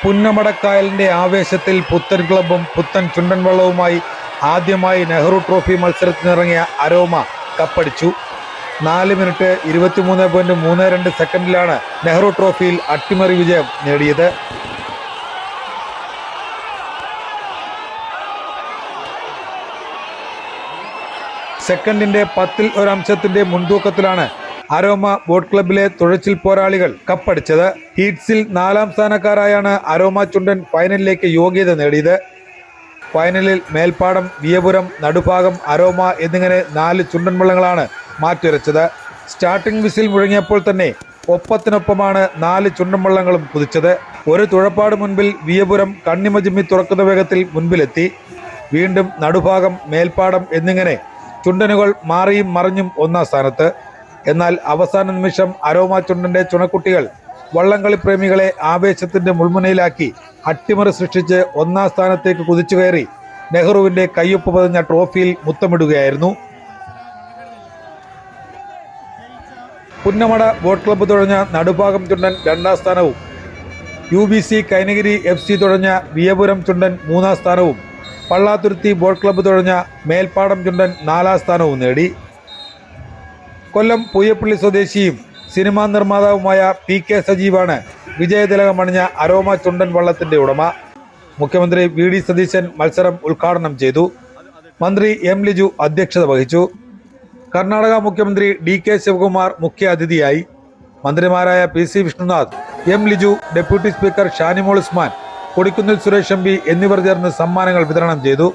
പുന്നമടക്കായലിന്റെ ആവേശത്തിൽ പുത്തൻ ക്ലബും പുത്തൻ ചുണ്ടൻ വള്ളവുമായി ആദ്യമായി നെഹ്റു ട്രോഫി മത്സരത്തിനിറങ്ങിയ അരോമ കപ്പടിച്ചു. 4 മിനിറ്റ് 23.32 സെക്കൻഡിലാണ് നെഹ്റു ട്രോഫിയിൽ അട്ടിമറി വിജയം നേടിയത്. സെക്കൻഡിന്റെ 1/10 മുൻതൂക്കത്തിലാണ് അരോമ ബോട്ട് ക്ലബിലെ തുഴച്ചിൽ പോരാളികൾ കപ്പടിച്ചത്. ഹീറ്റ്സിൽ 4ാം സ്ഥാനക്കാരായാണ് അരോമ ചുണ്ടൻ ഫൈനലിലേക്ക് യോഗ്യത നേടിയത്. ഫൈനലിൽ മേൽപ്പാടം, വിയപുരം, നടുഭാഗം, അരോമ എന്നിങ്ങനെ 4 ചുണ്ടൻ വള്ളങ്ങളാണ് മാറ്റുരച്ചത്. സ്റ്റാർട്ടിംഗ് വിസിൽ മുഴങ്ങിയപ്പോൾ തന്നെ ഒപ്പത്തിനൊപ്പമാണ് 4 ചുണ്ടൻ വള്ളങ്ങളും കുതിച്ചത്. ഒരു തുഴപ്പാട് മുൻപിൽ വിയപുരം കണ്ണിമ ചിമ്മി തുറക്കുന്ന വേഗത്തിൽ മുൻപിലെത്തി. വീണ്ടും നടുഭാഗം, മേൽപ്പാടം എന്നിങ്ങനെ ചുണ്ടനുകൾ മാറിയും മറിഞ്ഞും 1ാം സ്ഥാനത്ത്. എന്നാൽ അവസാന നിമിഷം അരോമ ചുണ്ടന്റെ ചുണക്കുട്ടികൾ വള്ളംകളി പ്രേമികളെ ആവേശത്തിന്റെ മുൾമുനയിലാക്കി അട്ടിമറി സൃഷ്ടിച്ച് 1ാം സ്ഥാനത്തേക്ക് കുതിച്ചു കയറി നെഹ്റുവിന്റെ കയ്യൊപ്പ് പതിഞ്ഞ ട്രോഫിയിൽ മുത്തമിടുകയായിരുന്നു. പുന്നമട ബോട്ട് ക്ലബ്ബ് തുഴഞ്ഞ നടുഭാഗം ചുണ്ടൻ 2ാം സ്ഥാനവും UBC കൈനഗിരി FC തുഴഞ്ഞ വിയപുരം ചുണ്ടൻ 3ാം സ്ഥാനവും പള്ളാത്തുരുത്തി ബോട്ട് ക്ലബ്ബ് തുഴഞ്ഞ മേൽപ്പാടം ചുണ്ടൻ 4ാം സ്ഥാനവും നേടി. കൊല്ലം പൂയപ്പള്ളി സ്വദേശിയും സിനിമാ നിർമ്മാതാവുമായ PK സജീവാണ് വിജയതിലകം അണിഞ്ഞ അരോമ ചുണ്ടൻ വള്ളത്തിന്റെ ഉടമ. മുഖ്യമന്ത്രി VD സതീശൻ മത്സരം ഉദ്ഘാടനം ചെയ്തു. മന്ത്രി M ലിജു അധ്യക്ഷത വഹിച്ചു. കർണാടക മുഖ്യമന്ത്രി DK ശിവകുമാർ മുഖ്യ അതിഥിയായി. മന്ത്രിമാരായ PC Vishnunath, M Liju, deputy speaker Shanimol Usman, Kodikunnil Suresh MP എന്നിവർ ചേർന്ന് സമ്മാനങ്ങൾ വിതരണം ചെയ്തു.